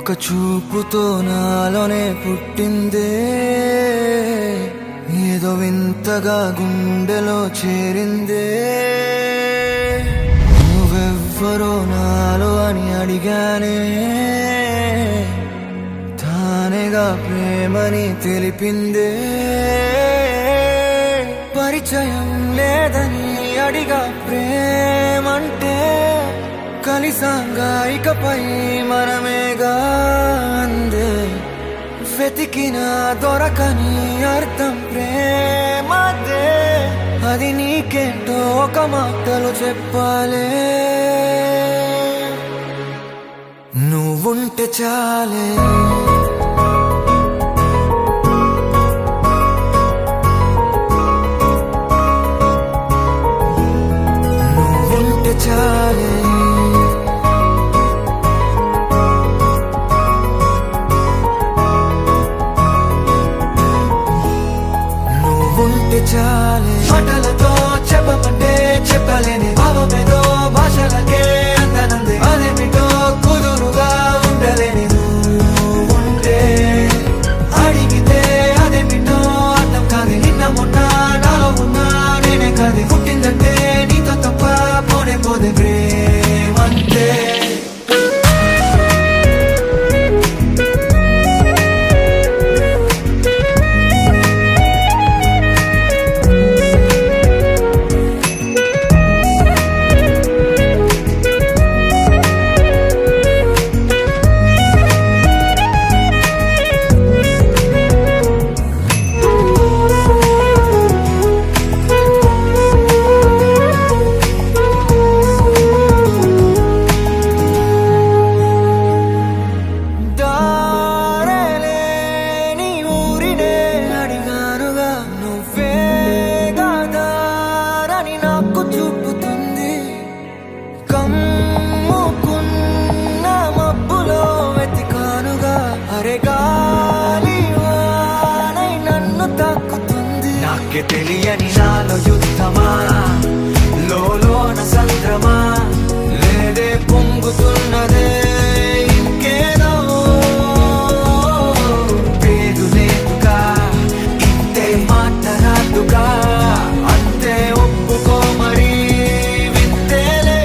ఒక చూపుతో నాలోనే పుట్టిందే, ఏదో వింతగా గుండెలో చేరిందే. నువ్వెవ్వరో నాలో అని అడిగానే, తానేగా ప్రేమని తెలిపిందే. పరిచయం లేదని అడిగా ప్రేమంటే, కలిసాంగా ఇకపై మనమేగా అందే. వెతికిన దొరకని అర్థం ప్రేమదే, అది నీకేంటో ఒక మాటలు చెప్పాలే. నువ్వుంటే చాలే, నువ్వుంటే చాలే. నువ్వుంటే చాలే, మాటలతో చెప్పమంటే చెప్పలేని భావమేదో భాషలకే అందనందే. అదేమిటో కుదురుగా ఉండలేని నువ్వుంటే, అడిగితే అదేమిటో అర్థం కాదు. నిన్న మొన్న నాలో ఉన్నా నేనే కాదు. పుట్టిందంటే నీతో తప్ప పోనే పోదే ప్రేమంటే. నాకే తెలియని నాలో యుద్ధమా, లోన సంద్రమా, లేదే పొంగుతున్నదే ఇంకేదో. పేరు లేదుగా, ఇంతే మాట్లాడుగా, అంతే ఒప్పుకో మరి వింతేలే.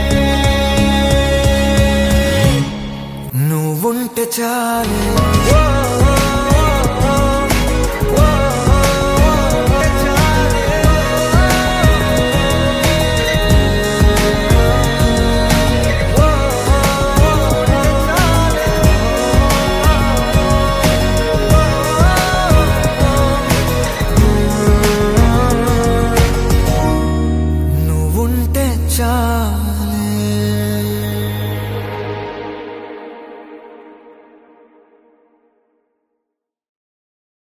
నువ్వుంటే చాలే.